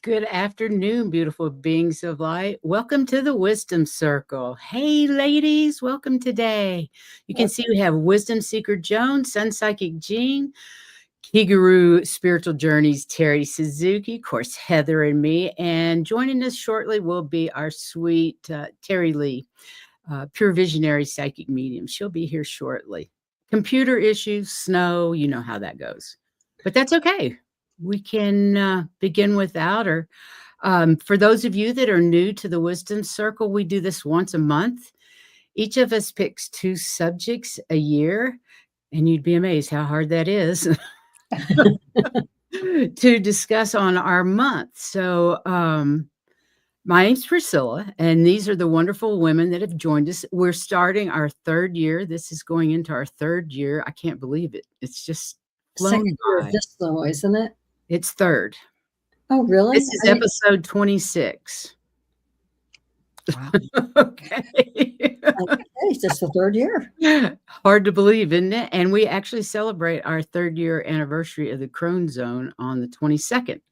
Good afternoon, beautiful beings of light. Welcome to the Wisdom Circle. Hey, ladies, welcome today. You can see we have Wisdom Seeker Joan, Sun Psychic Jean, Kiguru Spiritual Journeys, Terry Suzuki, of course, Heather and me. And joining us shortly will be our sweet Terry Lee, Pure Visionary Psychic Medium. She'll be here shortly. Computer issues, snow, you know how that goes. But that's okay. We can begin without her. For those of you that are new to the Wisdom Circle, we do this once a month. Each of us picks 2 subjects a year, and you'd be amazed how hard that is to discuss on our month. So, my name's Priscilla, and these are the wonderful women that have joined us. We're starting our 3rd year. This is going into our 3rd year. I can't believe it. It's just flown Second year by. of this though, isn't it? It's 3rd. Oh, really? This is episode 26. Wow. Okay. Okay, it's the 3rd year. Hard to believe, isn't it? And we actually celebrate our 3rd year anniversary of the Crone Zone on the 22nd.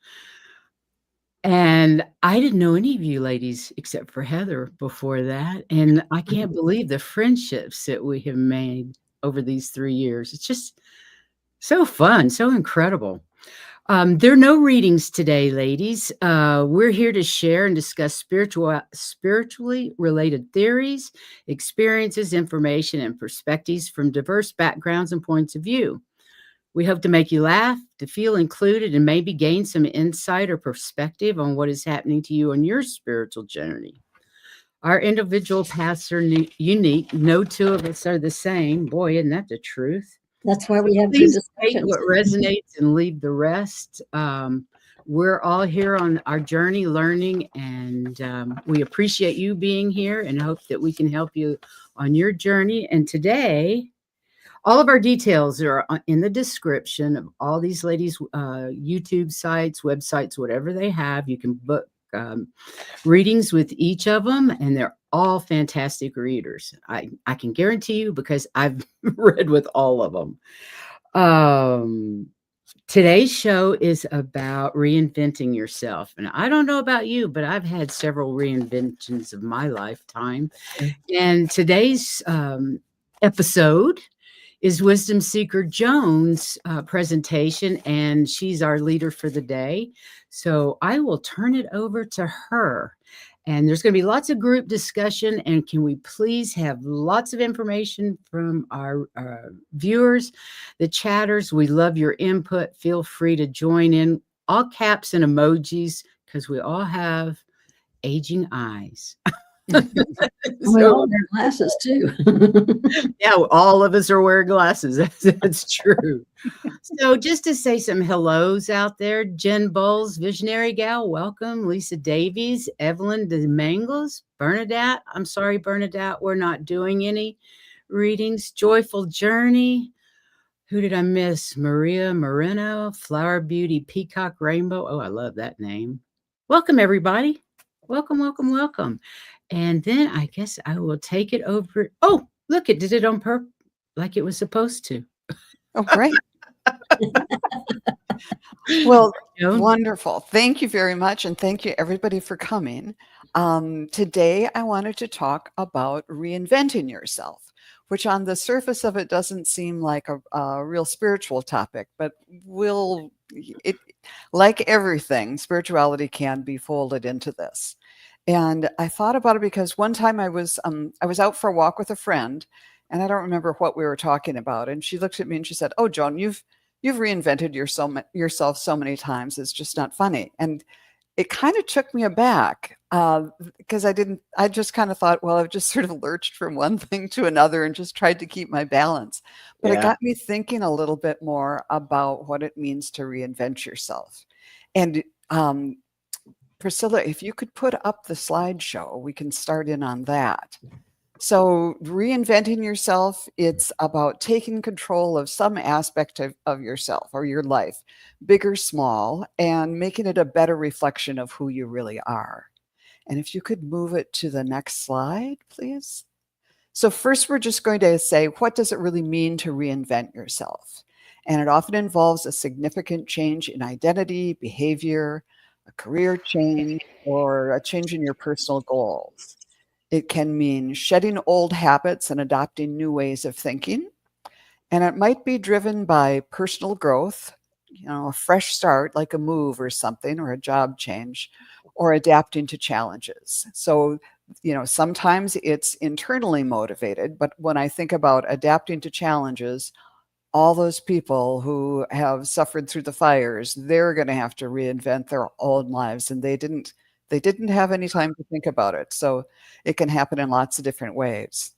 And I didn't know any of you ladies except for Heather before that. And I can't believe the friendships that we have made over these 3 years. It's just so fun, so incredible. There are no readings today, ladies. We're here to share and discuss spiritually related theories, experiences, information, and perspectives from diverse backgrounds and points of view. We hope to make you laugh, to feel included, and maybe gain some insight or perspective on what is happening to you on your spiritual journey. Our individual paths are unique. No 2 of us are the same. Boy, isn't that the truth? That's why we have good Please take discussions. what resonates and leave the rest. We're all here on our journey learning, and we appreciate you being here and hope that we can help you on your journey. And today, all of our details are in the description of all these ladies' YouTube sites, websites, whatever they have. You can book readings with each of them, and they're all fantastic readers. I can guarantee you because I've read with all of them. Today's show is about reinventing yourself. And I don't know about you, but I've had several reinventions of my lifetime. And today's episode is Wisdom Seeker Joan's presentation, and she's our leader for the day. So I will turn it over to her. And there's going to be lots of group discussion. And can we please have lots of information from our viewers, the chatters? We love your input. Feel free to join in, all caps and emojis, because we all have aging eyes. We all wear glasses too. Yeah, all of us are wearing glasses. That's true. So just to say some hellos out there, Jen Bowles, Visionary Gal, welcome. Lisa Davies, Evelyn DeMangles, Bernadette. I'm sorry, Bernadette, we're not doing any readings. Joyful Journey. Who did I miss? Maria Moreno, Flower Beauty Peacock Rainbow. Oh, I love that name. Welcome, everybody. Welcome, welcome, welcome. And then I guess I will take it over. Oh, look, it did it on purpose, like it was supposed to. Oh, great. Well, wonderful. Thank you very much. And thank you, everybody, for coming. Today, I wanted to talk about reinventing yourself, which on the surface of it doesn't seem like a real spiritual topic, but like everything, spirituality can be folded into this. And I thought about it because one time I was out for a walk with a friend, and I don't remember what we were talking about. And she looked at me and she said, "Oh, Joan, you've reinvented yourself so many times. It's just not funny." And it kind of took me aback because I just kind of thought, well, I've just sort of lurched from one thing to another and just tried to keep my balance. But it got me thinking a little bit more about what it means to reinvent yourself. And Priscilla, if you could put up the slideshow, we can start in on that. So reinventing yourself, it's about taking control of some aspect of yourself or your life, big or small, and making it a better reflection of who you really are. And if you could move it to the next slide, please. So first, we're just going to say, what does it really mean to reinvent yourself? And it often involves a significant change in identity, behavior, a career change, or a change in your personal goals. It can mean shedding old habits and adopting new ways of thinking. And it might be driven by personal growth, a fresh start, like a move or something, or a job change, or adapting to challenges. So, sometimes it's internally motivated, but when I think about adapting to challenges, all those people who have suffered through the fires, they're going to have to reinvent their own lives, and they didn't have any time to think about it. So it can happen in lots of different ways.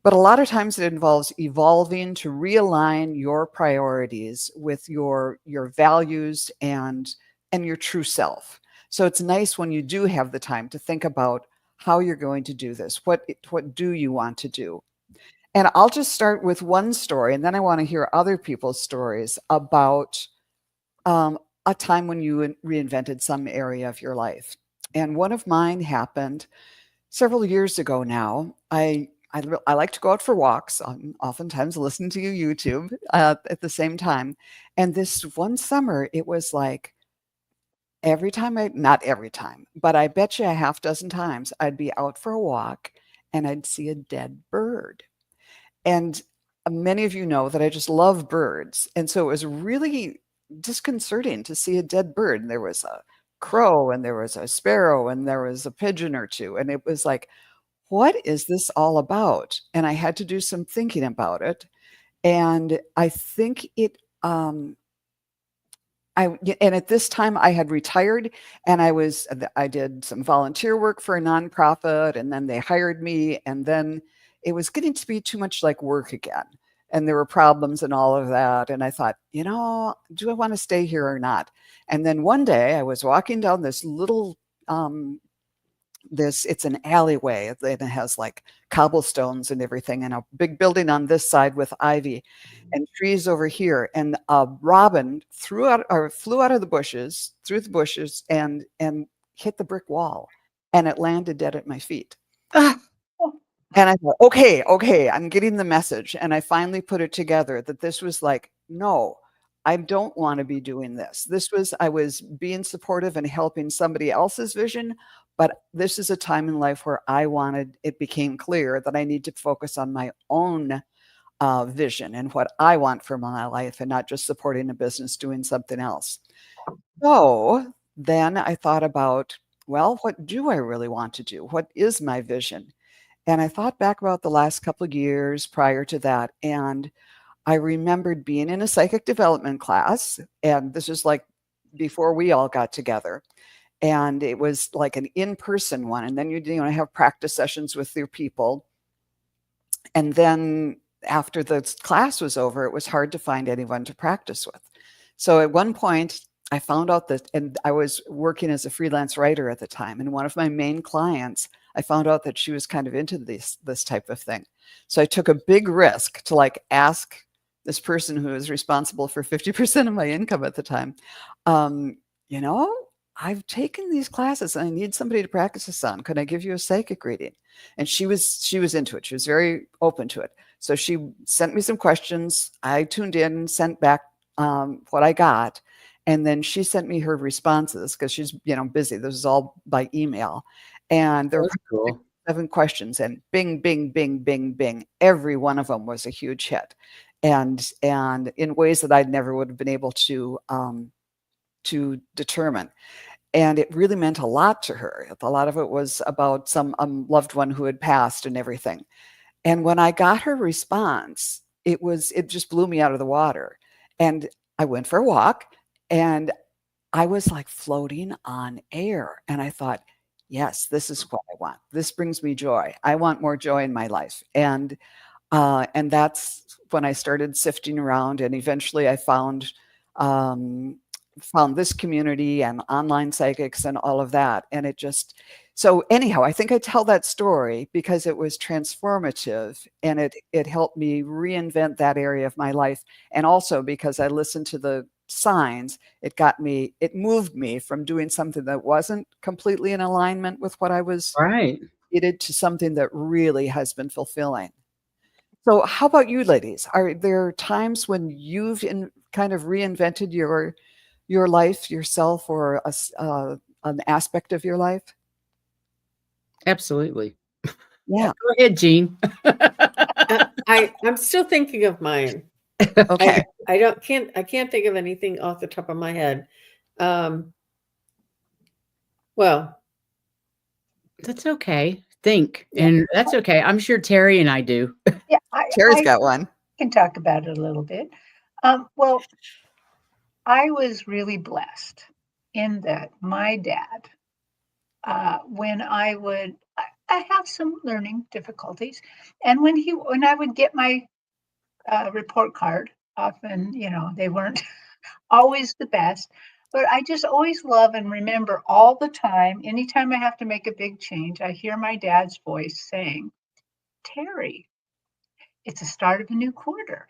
But a lot of times it involves evolving to realign your priorities with your values and your true self. So it's nice when you do have the time to think about how you're going to do this. What do you want to do? And I'll just start with one story, and then I want to hear other people's stories about a time when you reinvented some area of your life. And one of mine happened several years ago now. I like to go out for walks, oftentimes listen to YouTube at the same time. And this one summer, it was like every time not every time, but I bet you a half dozen times I'd be out for a walk and I'd see a dead bird. And many of you know that I just love birds. And so it was really disconcerting to see a dead bird. And there was a crow, and there was a sparrow, and there was a pigeon or two. And it was like, what is this all about? And I had to do some thinking about it. And I think and at this time I had retired, and I did some volunteer work for a nonprofit, and then they hired me, and then it was getting to be too much like work again. And there were problems and all of that. And I thought, do I want to stay here or not? And then one day I was walking down this little it's an alleyway, and it has like cobblestones and everything, and a big building on this side with ivy and trees over here. And a robin flew out of the bushes, through the bushes, and hit the brick wall, and it landed dead at my feet. Ah, And I thought, okay, I'm getting the message. And I finally put it together that this was like, no, I don't want to be doing this. I was being supportive and helping somebody else's vision, but this is a time in life where it became clear that I need to focus on my own vision and what I want for my life, and not just supporting a business doing something else. So then I thought about, well, what do I really want to do? What is my vision? And I thought back about the last couple of years prior to that, and I remembered being in a psychic development class, and this is like before we all got together. And it was like an in-person one. And then you have practice sessions with your people. And then after the class was over, it was hard to find anyone to practice with. So at one point, I found out that, and I was working as a freelance writer at the time, and one of my main clients, I found out that she was kind of into this type of thing. So I took a big risk to ask this person who was responsible for 50% of my income at the time, you know, I've taken these classes and I need somebody to practice this on. Could I give you a psychic reading? And she was into it. She was very open to it. So she sent me some questions. I tuned in, sent back what I got. And then she sent me her responses because she's, busy. This is all by email. And there were cool. 7 questions, and bing, bing, bing, bing, bing. Every one of them was a huge hit. And in ways that I never would have been able to determine. And it really meant a lot to her. A lot of it was about some loved one who had passed and everything. And when I got her response, it just blew me out of the water. And I went for a walk, and I was like floating on air. And I thought, yes, this is what I want. This brings me joy. I want more joy in my life. And that's when I started sifting around, and eventually I found this community and online psychics and all of that. And so anyhow, I think I tell that story because it was transformative, and it helped me reinvent that area of my life. And also because I listened to the signs, it moved me from doing something that wasn't completely in alignment with what I was Right. needed to something that really has been fulfilling. So how about you ladies? Are there times when you've kind of reinvented your life, yourself, or an aspect of your life? Absolutely. Yeah. Go ahead, Jean. I'm still thinking of mine. Okay. I can't think of anything off the top of my head. Well, That's okay. Think, Yeah. and that's okay. I'm sure Terry and I do. Yeah, Terry's I got one. can talk about it a little bit. Well, I was really blessed in that my dad, when I have some learning difficulties, and when I would get my report card, often, they weren't always the best, but I just always love and remember all the time, anytime I have to make a big change, I hear my dad's voice saying, "Terry, it's the start of a new quarter.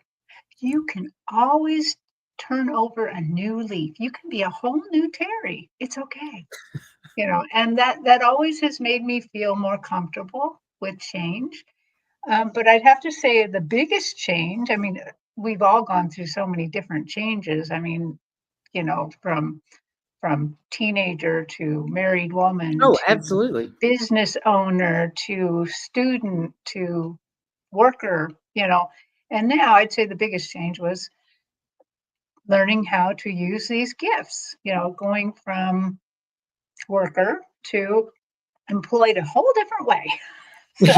You can always turn over a new leaf. You can be a whole new Terry. It's okay." And that always has made me feel more comfortable with change. But I'd have to say the biggest change, I mean, we've all gone through so many different changes. I mean, from teenager to married woman Oh, to absolutely. business owner to student to worker, and now I'd say the biggest change was learning how to use these gifts, going from worker to employed a whole different way. So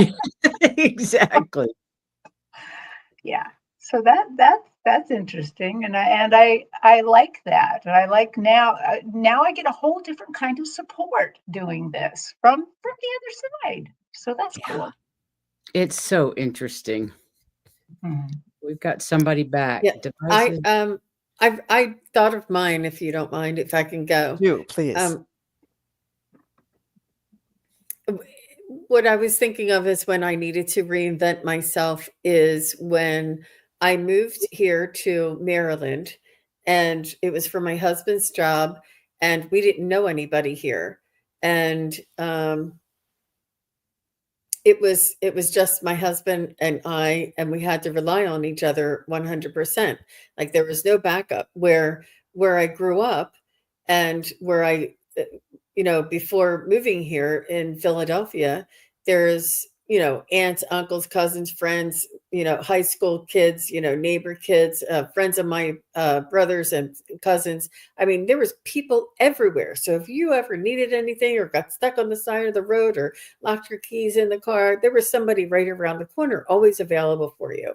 Exactly. yeah, so that's interesting, and I like that, and I like now I get a whole different kind of support doing this from the other side. So that's Yeah. cool. It's so interesting. Mhm. We've got somebody back. yeah, Devices. I thought of mine, if you don't mind, if I can go. Do, please. What I was thinking of is when I needed to reinvent myself is when I moved here to Maryland, and it was for my husband's job, and we didn't know anybody here. And it was just my husband and I, and we had to rely on each other 100%. Like there was no backup. Where I grew up and where I before moving here in Philadelphia, there's aunts, uncles, cousins, friends, high school kids, neighbor kids, friends of my brothers and cousins. I mean, there was people everywhere. So if you ever needed anything or got stuck on the side of the road or locked your keys in the car, there was somebody right around the corner always available for you.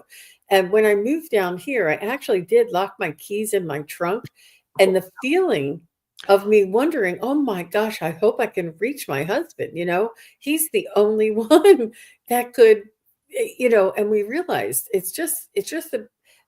And when I moved down here, I actually did lock my keys in my trunk, and the feeling of me wondering, oh my gosh, I hope I can reach my husband. He's the only one that could, and we realized it's just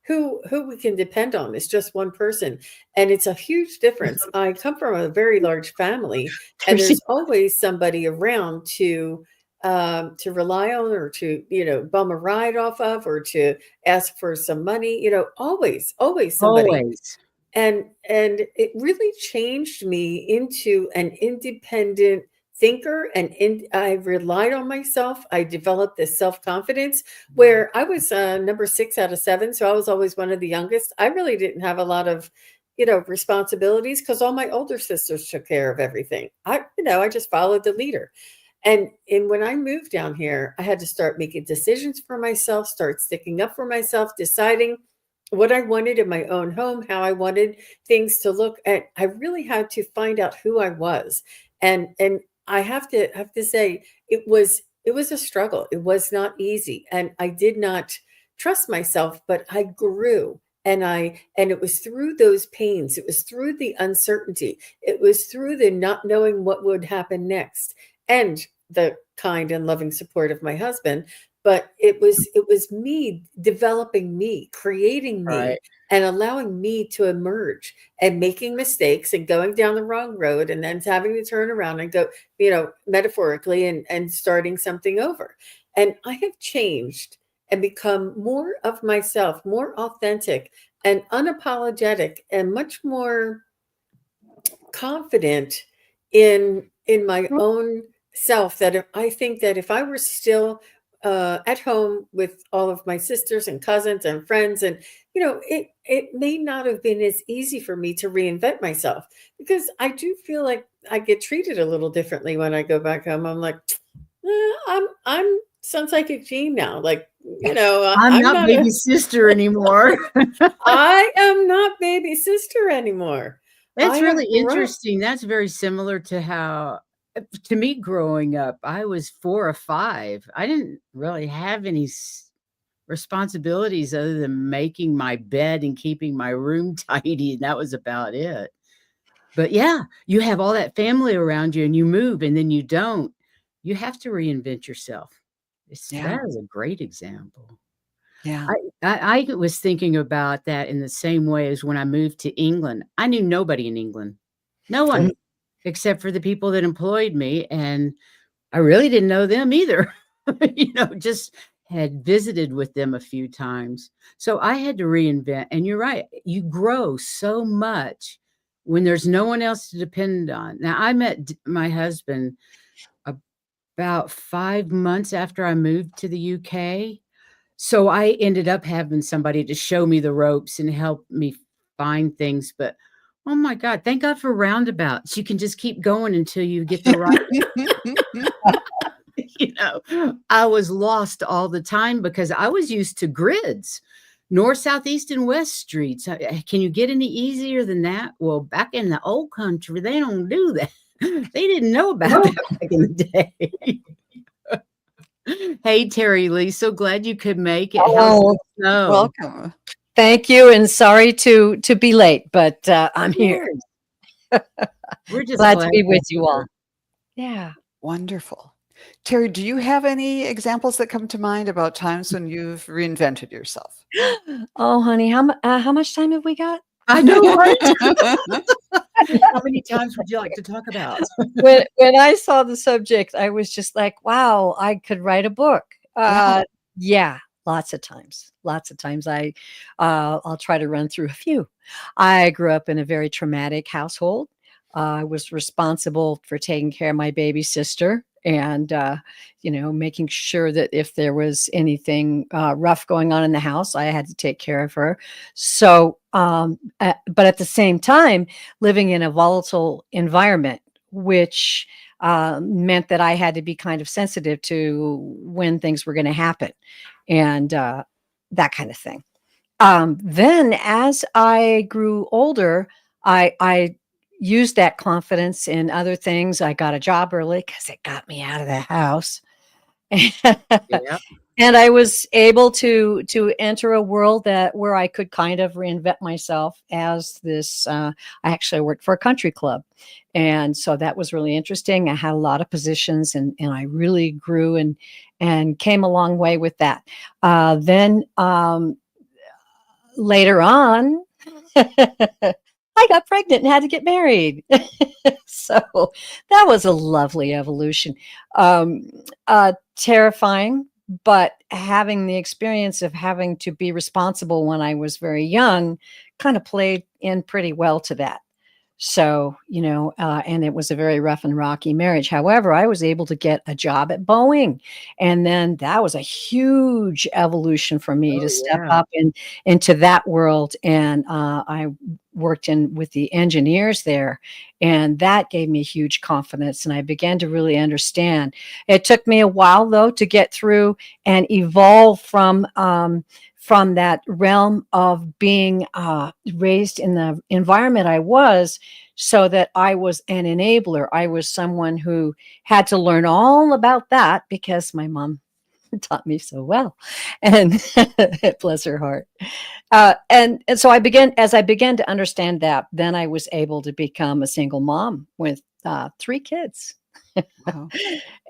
who we can depend on. It's just one person. And it's a huge difference. I come from a very large family, and there's always somebody around to rely on, or to, bum a ride off of, or to ask for some money, always somebody. Always. And it really changed me into an independent thinker, and I relied on myself. I developed this self-confidence where I was number 6 out of 7, so I was always one of the youngest. I really didn't have a lot of responsibilities, because all my older sisters took care of everything. I just followed the leader. And when I moved down here, I had to start making decisions for myself, start sticking up for myself, deciding what I wanted in my own home, how I wanted things to look. And I really had to find out who I was. And I have to say, it was a struggle. It was not easy. And I did not trust myself, but I grew. And it was through those pains, it was through the uncertainty, it was through the not knowing what would happen next, and the kind and loving support of my husband. But it was me developing me, creating me, Right. and allowing me to emerge, and making mistakes and going down the wrong road, and then having to turn around and go, metaphorically, and starting something over. And I have changed and become more of myself, more authentic and unapologetic, and much more confident in my own self. That if I think that if I were still at home with all of my sisters and cousins and friends, and it may not have been as easy for me to reinvent myself, because I do feel like I get treated a little differently when I go back home. I'm like, I'm Sun Psychic Jean now. Like, I'm I'm not not baby sister anymore. I am not baby sister anymore. I That's have really grown. interesting. That's very similar to how, to me, growing up, I was 4 or 5. I didn't really have any responsibilities other than making my bed and keeping my room tidy, and that was about it. But yeah, you have all that family around you and you move and then you don't. You have to reinvent yourself. Yeah. That is a great example. Yeah. I was thinking about that in the same way as when I moved to England. I knew nobody in England. No one, except for the people that employed me, and I really didn't know them either. Just had visited with them a few times. So I had to reinvent, and you're right, you grow so much when there's no one else to depend on. Now, I met my husband about 5 months after I moved to the UK. So I ended up having somebody to show me the ropes and help me find things, but oh my god, thank God for roundabouts. You can just keep going until you get the right. I was lost all the time because I was used to grids, north, south, east, and west streets. Can you get any easier than that? Well, back in the old country, they don't do that. They didn't know about that back in the day. Hey, Terry Lee, so glad you could make it. How's Oh, the snow? Welcome. thank you, and sorry to be late, but I'm here. Yes. We're just Glad to glad be you're with you all. Yeah. Wonderful. Terry, do you have any examples that come to mind about times when you've reinvented yourself? Oh, honey, how much time have we got? I know, right? How many times would you like to talk about? When I saw the subject, I was just like, wow, I could write a book. Yeah. Yeah, lots of times. Lots of times. I'll try to run through a few. I grew up in a very traumatic household. I was responsible for taking care of my baby sister and, making sure that if there was anything rough going on in the house, I had to take care of her. So, but at the same time, living in a volatile environment, which meant that I had to be kind of sensitive to when things were going to happen and that kind of thing. Then, as I grew older, I used that confidence in other things. I got a job early because it got me out of the house. Yeah. And I was able to enter a world where I could kind of reinvent myself as this. I actually worked for a country club, and so that was really interesting. I had a lot of positions, and I really grew and came a long way with that. Then later on, I got pregnant and had to get married. So that was a lovely evolution. Terrifying, but having the experience of having to be responsible when I was very young kind of played in pretty well to that. So, and it was a very rough and rocky marriage. However, I was able to get a job at Boeing. And then that was a huge evolution for me Oh, to step yeah. up into that world. And I worked with the engineers there. And that gave me huge confidence. And I began to really understand. It took me a while, though, to get through and evolve from that realm of being raised in the environment I was, so that I was an enabler. I was someone who had to learn all about that because my mom taught me so well, and bless her heart. And so as I began to understand that, then I was able to become a single mom with 3 kids. Wow.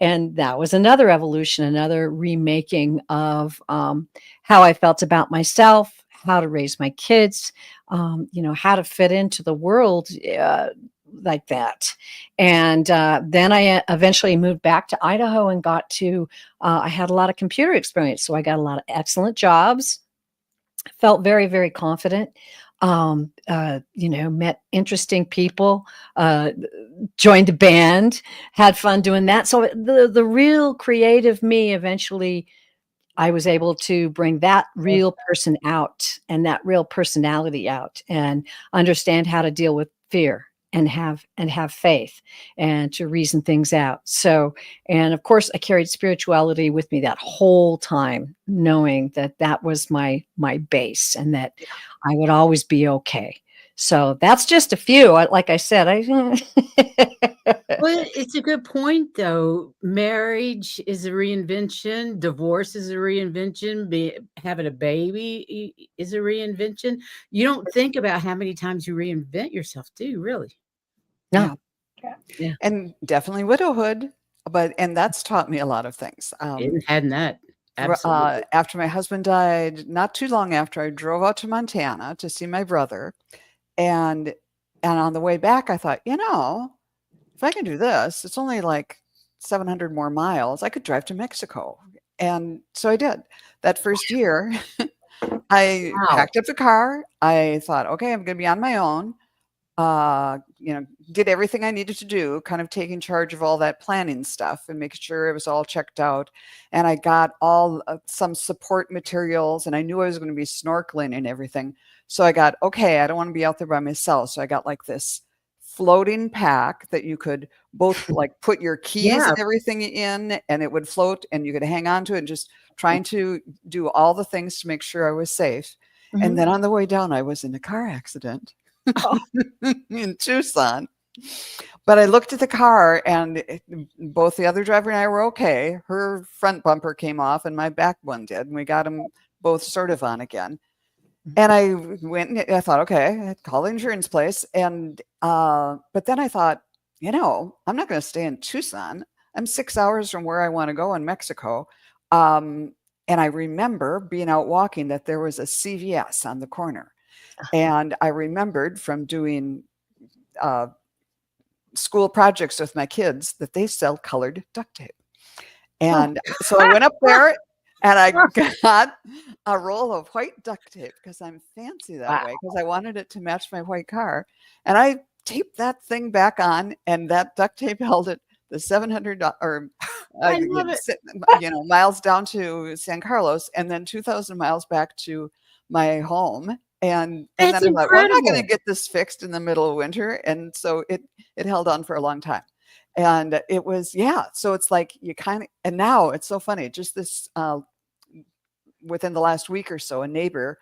And that was another evolution, another remaking of how I felt about myself, how to raise my kids, how to fit into the world like that. And then I eventually moved back to Idaho and I had a lot of computer experience. So I got a lot of excellent jobs, felt very, very confident. Met interesting people, joined a band, had fun doing that. So the real creative me eventually I was able to bring that real person out and that real personality out and understand how to deal with fear and have faith and to reason things out. So, and of course I carried spirituality with me that whole time, knowing that that was my base and that I would always be okay. So that's just a few. Like I said, Well, it's a good point, though. Marriage is a reinvention. Divorce is a reinvention. Having a baby is a reinvention. You don't think about how many times you reinvent yourself, do you really? no, Yeah. Yeah. yeah, And definitely widowhood, and that's taught me a lot of things. Hadn't that. Absolutely. After my husband died, not too long after, I drove out to Montana to see my brother, and on the way back, I thought, if I can do this, it's only like 700 more miles. I could drive to Mexico, and so I did. That first year, I Wow. packed up the car. I thought, okay, I'm going to be on my own. Did everything I needed to do, kind of taking charge of all that planning stuff and making sure it was all checked out. And I got all some support materials, and I knew I was going to be snorkeling and everything. So I got, okay, I don't want to be out there by myself. So I got like this floating pack that you could both like put your keys Yeah. and everything in, and it would float, and you could hang on to it, and just trying to do all the things to make sure I was safe. And then on the way down, I was in a car accident in Tucson. But I looked at the car, and both the other driver and I were okay. Her front bumper came off and my back one did, and we got them both sort of on again. And I went and I thought, okay, I'd call the insurance place. And but then I thought, I'm not going to stay in Tucson. I'm 6 hours from where I want to go in Mexico. And I remember being out walking that there was a CVS on the corner. And I remembered from doing school projects with my kids that they sell colored duct tape. And so I went up there and I got a roll of white duct tape because I'm fancy that way, because I wanted it to match my white car. And I taped that thing back on, and that duct tape held it the 700 or I love it. miles down to San Carlos, and then 2,000 miles back to my home. And then That's I'm like, well, I'm not going to incredible. get this fixed in the middle of winter. And so it held on for a long time. And it was, so it's like you kind of, and now it's so funny, just this, within the last week or so, a neighbor,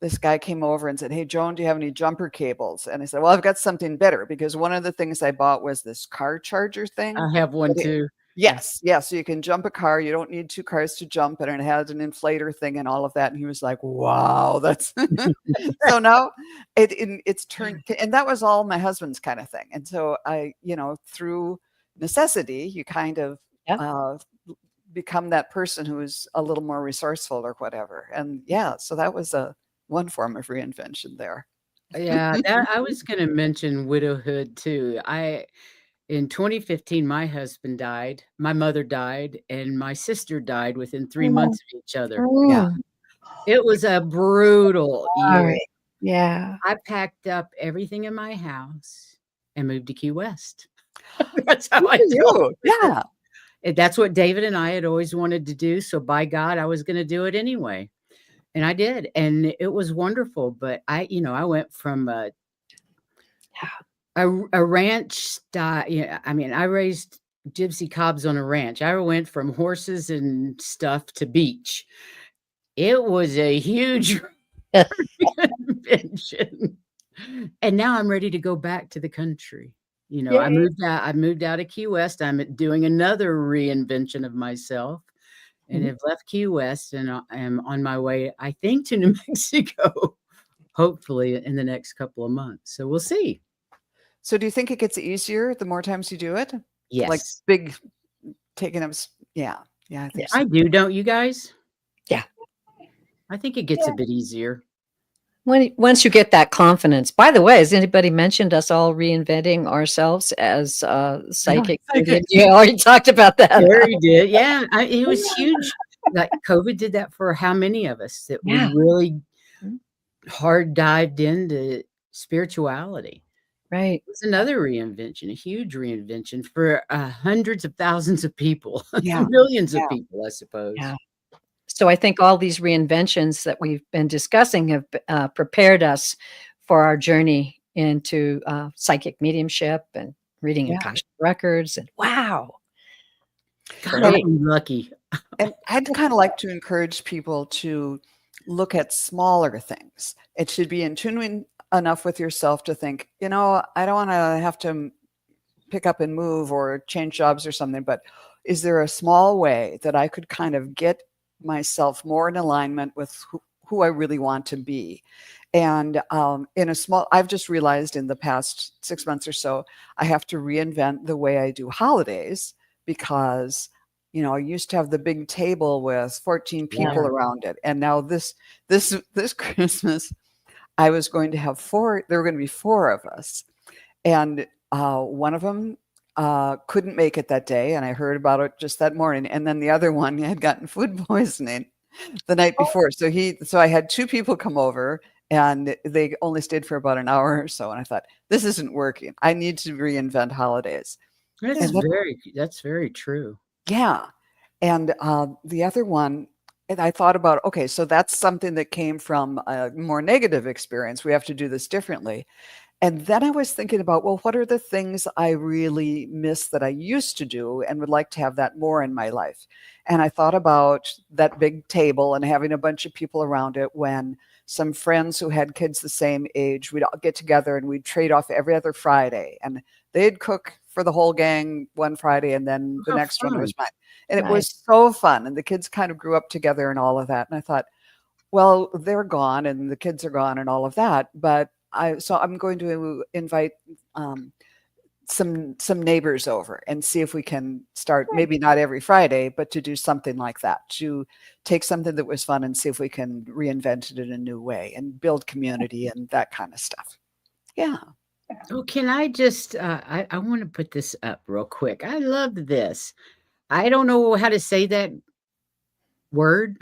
this guy came over and said, "Hey, Joan, do you have any jumper cables?" And I said, "Well, I've got something better," because one of the things I bought was this car charger thing. I have one too. Yes. So you can jump a car. You don't need two cars to jump, and it has an inflator thing and all of that. And he was like, "Wow, that's." So now it's turned, and that was all my husband's kind of thing. And so I, through necessity, you kind of become that person who is a little more resourceful or whatever. And so that was one form of reinvention there. Yeah, I was going to mention widowhood too. In 2015, my husband died, my mother died, and my sister died within 3 months of each other. Yeah. It was a brutal year. Yeah. I packed up everything in my house and moved to Key West. That's how I do. Yeah. That's what David and I had always wanted to do. So by God, I was going to do it anyway. And I did. And it was wonderful. But I went from a ranch style. I mean, I raised gypsy cobs on a ranch. I went from horses and stuff to beach. It was a huge reinvention. And now I'm ready to go back to the country. I moved out of Key West. I'm doing another reinvention of myself, and have left Key West, and I am on my way, I think, to New Mexico, hopefully in the next couple of months. So we'll see. So do you think it gets easier the more times you do it? Yes. Like big taking up. Yeah. I think so. I do. Don't you guys? Yeah. I think it gets a bit easier. Once you get that confidence. By the way, has anybody mentioned us all reinventing ourselves as psychic? You already talked about that. Gary did. Yeah. It was huge. Like COVID did that for how many of us that we really hard dived into spirituality. Right. It's another reinvention, a huge reinvention for hundreds of thousands of people, millions of people, I suppose. Yeah. So I think all these reinventions that we've been discussing have prepared us for our journey into psychic mediumship and reading Yeah. Akashic records. And wow, God, And great. I'm lucky. I'd kind of like to encourage people to look at smaller things. It should be in tune enough with yourself to think, I don't want to have to pick up and move or change jobs or something, but is there a small way that I could kind of get myself more in alignment with who I really want to be? And I've just realized in the past 6 months or so, I have to reinvent the way I do holidays because, I used to have the big table with 14 people Yeah. around it. And now this Christmas, I was going to have four, there were going to be four of us. And one of them couldn't make it that day, and I heard about it just that morning. And then the other one had gotten food poisoning the night Oh, before. So I had two people come over, and they only stayed for about an hour or so. And I thought, this isn't working. I need to reinvent holidays. That's And then, very true. yeah. And the other one, and I thought about, okay, so that's something that came from a more negative experience. We have to do this differently. And then I was thinking about, well, what are the things I really miss that I used to do and would like to have that more in my life? And I thought about that big table and having a bunch of people around it when some friends who had kids the same age, we'd all get together and we'd trade off every other Friday. And they'd cook for the whole gang one Friday, and then the How next one was fun. mine. And it Right. was so fun. And the kids kind of grew up together and all of that. And I thought, well, they're gone and the kids are gone and all of that, but I'm going to invite some neighbors over and see if we can start, good. maybe not every Friday, but to do something like that, to take something that was fun and see if we can reinvent it in a new way and build community and that kind of stuff. Yeah. Oh, can I just, I want to put this up real quick. I love this. I don't know how to say that word.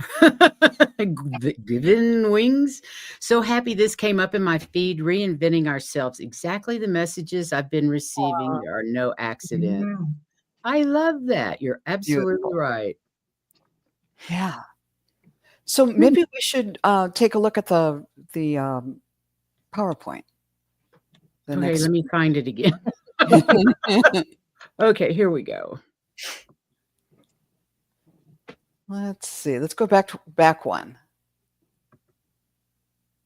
Given wings. So happy this came up in my feed, reinventing ourselves. Exactly the messages I've been receiving. There are no accidents. Mm. I love that. You're absolutely Beautiful. right. Yeah. So Hmm. maybe we should take a look at the PowerPoint. The Okay, let next. me find it again. Okay, here we go. Let's see. Let's go back one.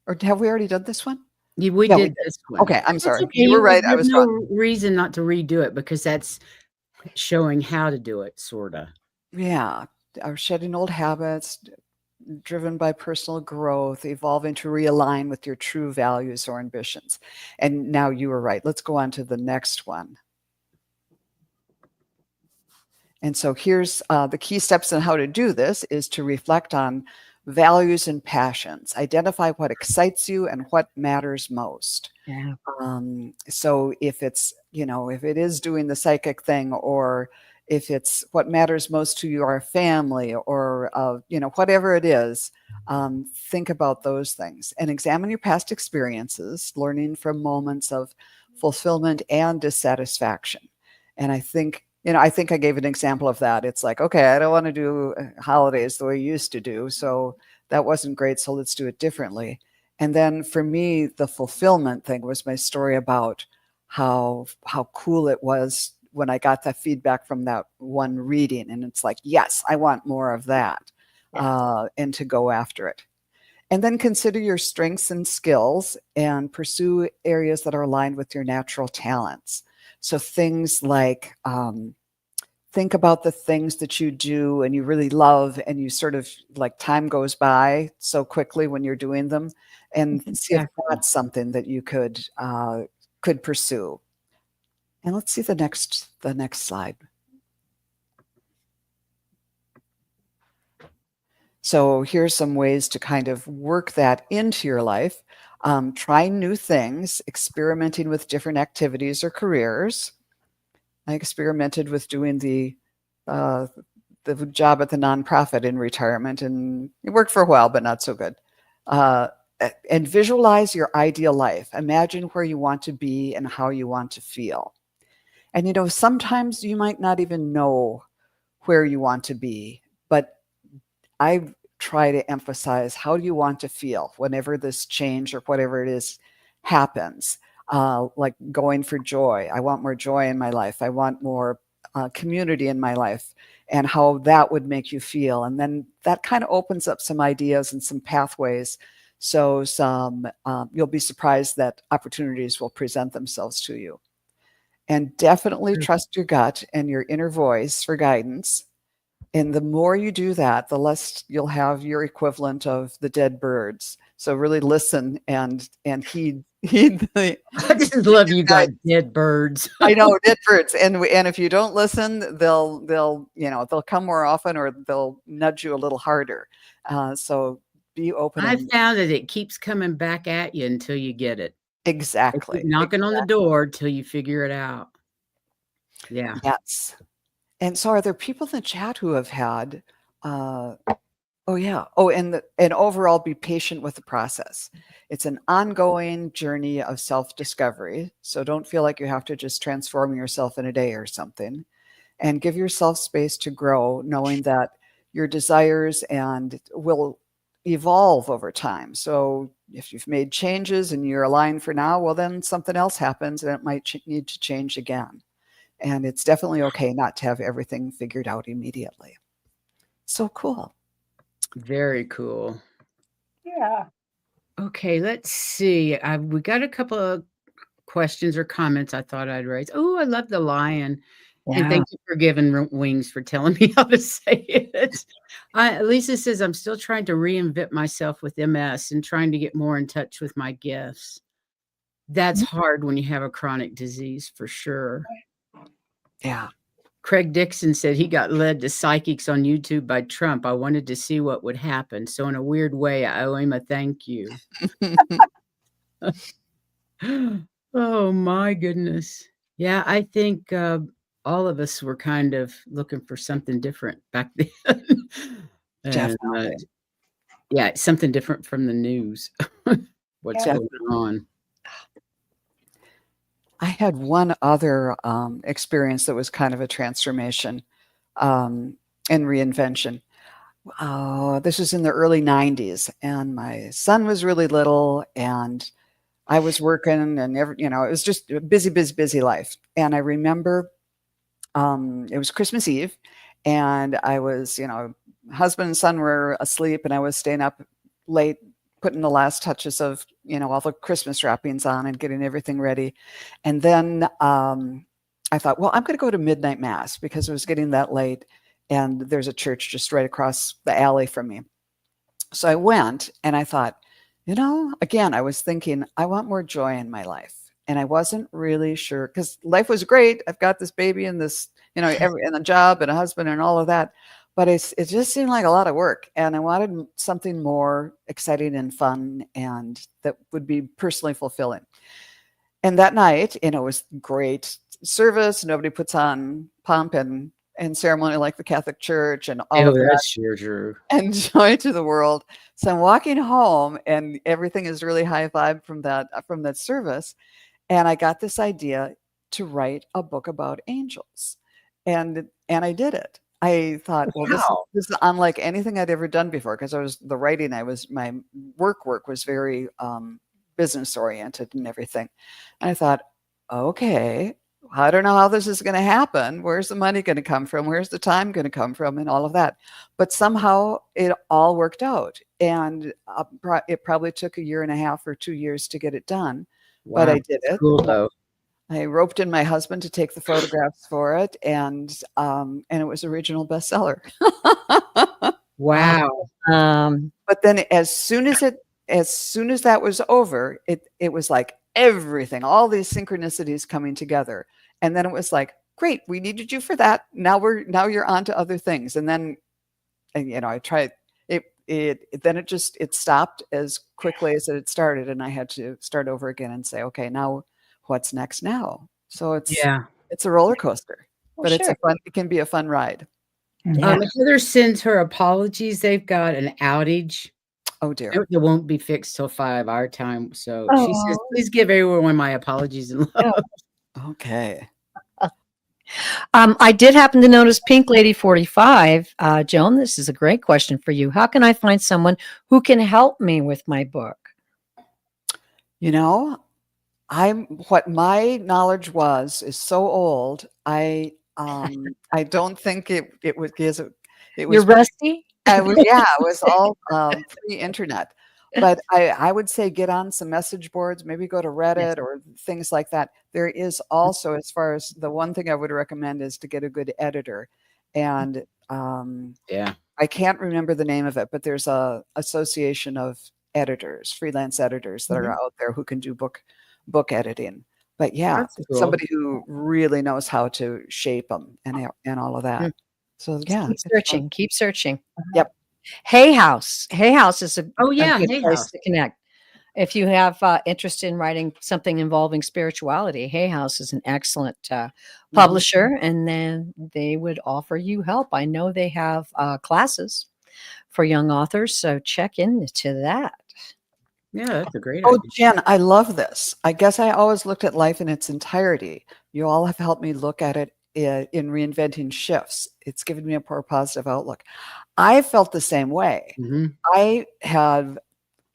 Or have we already done this one? We Yeah, we did did. this one. Okay, I'm That's sorry. okay. You were right. I There's was no wrong. reason not to redo it because that's showing how to do it, sorta. Yeah, our shedding old habits, driven by personal growth, evolving to realign with your true values or ambitions. And now you were right. Let's go on to the next one. And so here's the key steps on how to do this is to reflect on values and passions. Identify what excites you and what matters most. Yeah. So if it's, if it is doing the psychic thing, or if it's what matters most to your family, or, whatever it is, think about those things and examine your past experiences, learning from moments of fulfillment and dissatisfaction. And I think I gave an example of that. It's like, okay, I don't want to do holidays the way you used to do. So that wasn't great. So let's do it differently. And then for me, the fulfillment thing was my story about how cool it was when I got that feedback from that one reading. And it's like, yes, I want more of that, Yeah. and to go after it. And then consider your strengths and skills and pursue areas that are aligned with your natural talents. So things like, think about the things that you do and you really love, and you sort of like time goes by so quickly when you're doing them, and see if Exactly. that's something that you could pursue. And let's see the next slide. So here's some ways to kind of work that into your life. Trying new things, experimenting with different activities or careers. I experimented with doing uh, the job at the nonprofit in retirement, and it worked for a while, but not so good. Uh, and visualize your ideal life. Imagine where you want to be and how you want to feel. And sometimes you might not even know where you want to be, but I've try to emphasize, how do you want to feel whenever this change or whatever it is happens? Like going for joy. I want more joy in my life. I want more community in my life, and how that would make you feel. And then that kind of opens up some ideas and some pathways. So you'll be surprised that opportunities will present themselves to you. And definitely trust your gut and your inner voice for guidance. And the more you do that, the less you'll have your equivalent of the dead birds. So really listen and heed the I just love you got guidance. dead birds. I know, dead birds. And if you don't listen, they'll come more often, or they'll nudge you a little harder. So be open I and found that it keeps coming back at you until you get it. They exactly. keep knocking on the door till you figure it out. Yeah. Yes. And so are there people in the chat who have had oh yeah. Oh, and overall be patient with the process. It's an ongoing journey of self-discovery. So don't feel like you have to just transform yourself in a day or something. And give yourself space to grow, knowing that your desires and will evolve over time. So if you've made changes and you're aligned for now, well, then something else happens and it might need to change again. And it's definitely okay not to have everything figured out immediately. So cool. Very cool. Yeah. Okay, let's see. We got a couple of questions or comments I thought I'd raise. Oh, I love the lion. And Yeah. thank you for giving Wings for telling me how to say it. Lisa says, I'm still trying to reinvent myself with MS and trying to get more in touch with my gifts. That's hard when you have a chronic disease, for sure. Yeah. Craig Dixon said he got led to psychics on YouTube by Trump. I wanted to see what would happen. So in a weird way, I owe him a thank you. Oh my goodness. Yeah, I think all of us were kind of looking for something different back then. And Definitely. yeah, something different from the news. What's Yeah. going on? I had one other experience that was kind of a transformation and reinvention. This was in the early 90s, and my son was really little, and I was working, and it was just a busy, busy, busy life. And I remember it was Christmas Eve, and I was, husband and son were asleep, and I was staying up late putting the last touches of, all the Christmas wrappings on and getting everything ready. And then I thought, well, I'm going to go to midnight mass because it was getting that late. And there's a church just right across the alley from me. So I went, and I thought, again, I was thinking, I want more joy in my life. And I wasn't really sure, because life was great. I've got this baby and this, and a job and a husband and all of that. But it just seemed like a lot of work. And I wanted something more exciting and fun and that would be personally fulfilling. And that night, it was great service. Nobody puts on pomp and ceremony like the Catholic Church and all of that. That's sure true. And joy to the world. So I'm walking home, and everything is really high vibe from that service. And I got this idea to write a book about angels, and I did it. I thought, well, Wow. this is unlike anything I'd ever done before, because my work was very business oriented and everything. And I thought, okay, I don't know how this is going to happen. Where's the money going to come from? Where's the time going to come from? And all of that. But somehow it all worked out. And it probably took 1.5 or 2 years to get it done. Wow. But I did it. Cool, though. I roped in my husband to take the photographs for it. And it was a regional bestseller. Wow. But then as soon as that was over, it was like everything, all these synchronicities coming together. And then it was like, great, we needed you for that. Now you're on to other things. And then, I tried it. Then it stopped as quickly as it had started. And I had to start over again and say, okay, now what's next now? So it's a roller coaster, Well, but sure. it can be a fun ride. Yeah. Heather sends her apologies. They've got an outage. Oh dear. It won't be fixed till 5 our time. So she says, Oh. please give everyone my apologies and love. Okay. I did happen to notice Pink Lady 45. Joan, this is a great question for you. How can I find someone who can help me with my book? You know, I'm what my knowledge was is so old. I don't think it was it You're was rusty? I was yeah, it was all pre-internet. But I would say get on some message boards, maybe go to Yes. Reddit or things like that. There is also, as far as the one thing I would recommend is to get a good editor. And Yeah. I can't remember the name of it, but there's a association of editors, freelance editors that are Mhm. out there who can do book editing. But yeah, That's cool. somebody who really knows how to shape them and all of that. Mm. So Just yeah, keep it's fun. searching. Keep searching. Yep. Hay House. Hay House is Oh, a yeah, good Hay place House. to connect. If you have interest in writing something involving spirituality, Hay House is an excellent publisher, and then they would offer you help. I know they have classes for young authors, so check into that. Yeah, that's a great Oh, idea. Jen, I love this. I guess I always looked at life in its entirety. You all have helped me look at it in reinventing shifts. It's given me a more positive outlook. I felt the same way. Mhm. I have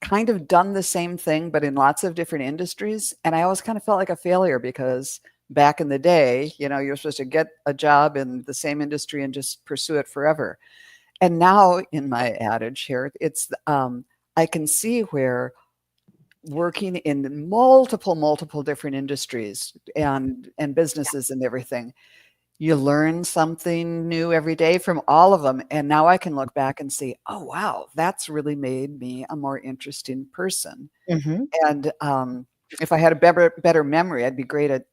kind of done the same thing, but in lots of different industries. And I always kind of felt like a failure because back in the day, you're supposed to get a job in the same industry and just pursue it forever. And now in my adage here, it's I can see where working in multiple different industries and businesses and everything, you learn something new every day from all of them. And now I can look back and see, oh wow, that's really made me a more interesting person. Mhm. And if I had a better memory, I'd be great at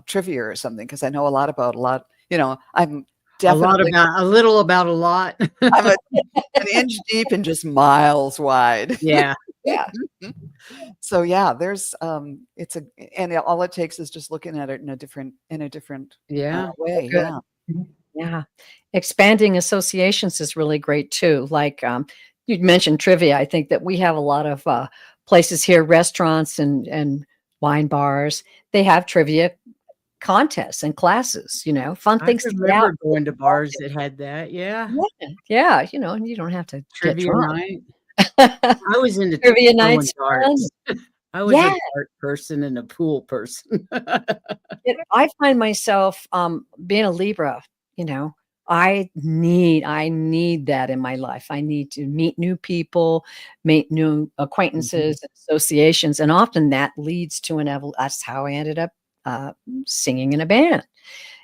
trivia or something because I know a lot about a lot. I'm definitely A little about a lot. I'm an inch deep and just miles wide. Yeah. Yeah. So yeah, there's it's a and all it takes is just looking at it in a different Yeah. way. Good. Yeah. Yeah. Expanding associations is really great too. Like you mentioned trivia. I think that we have a lot of places here, restaurants and wine bars. They have trivia contests and classes, fun I things to get out. remember going to bars that had that. Yeah. Yeah. Yeah. And you don't have to get Trivia drunk. night. I was into Trivia throwing nights fun. darts. I was a Yeah. dart person and a pool person. I find myself, being a Libra, you know, I need that in my life. I need to meet new people, make new Mhm. acquaintances, associations, and often that leads to that's how I ended up, uh, singing in a band,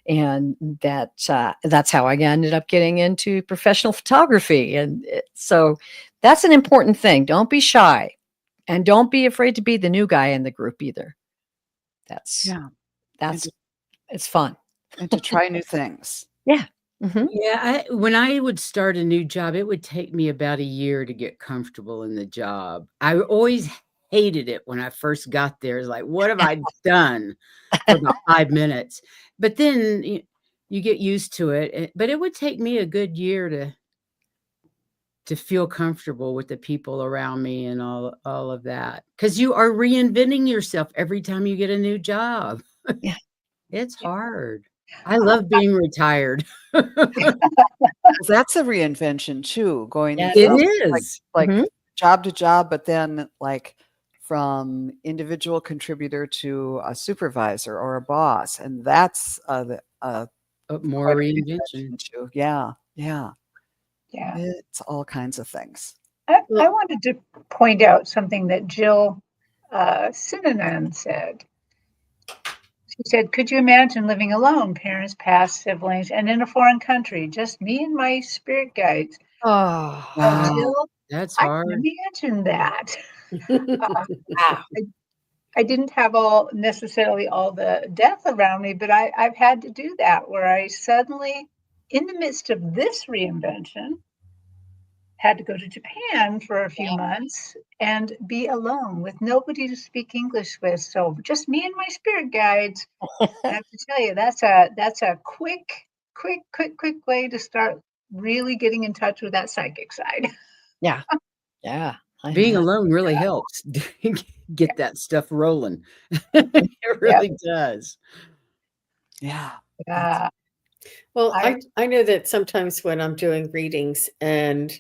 and that's how I ended up getting into professional photography, and so that's an important thing. Don't be shy, and don't be afraid to be the new guy in the group either. That's Yeah. And that's to, it's fun. and to try new things. Yeah. Mhm. Yeah, when I would start a new job, it would take me about a year to get comfortable in the job. I always hated it when I first got there. It's like, "What have I done?" For about 5 minutes. But then you get used to it, but it would take me a good year to feel comfortable with the people around me and all of that. Because you are reinventing yourself every time you get a new job. Yeah. It's hard. I love being retired. Well, that's a reinvention too, going Yes. It from like is. like Mhm. job to job, but then like from individual contributor to a supervisor or a boss, and that's More quite a reinvention. reinvention too. Yeah, yeah, Yeah. it's all kinds of things. I Well, wanted to point out something that Jill Sinanan said. She said, "Could you imagine living alone, parents, past siblings, and in a foreign country? Just me and my spirit guides." Oh, Wow. Jill, that's I can hard. imagine that. Uh, wow. I didn't have necessarily all the death around me, but I've had to do that where I suddenly, in the midst of this reinvention, had to go to Japan for a few months and be alone with nobody to speak English with. So just me and my spirit guides. I have to tell you, that's a quick way to start really getting in touch with that psychic side. Yeah. Yeah. I Being know. alone really helps get that stuff rolling. It Yeah, really does. Yeah, that's yeah. Well, I I know that sometimes when I'm doing readings and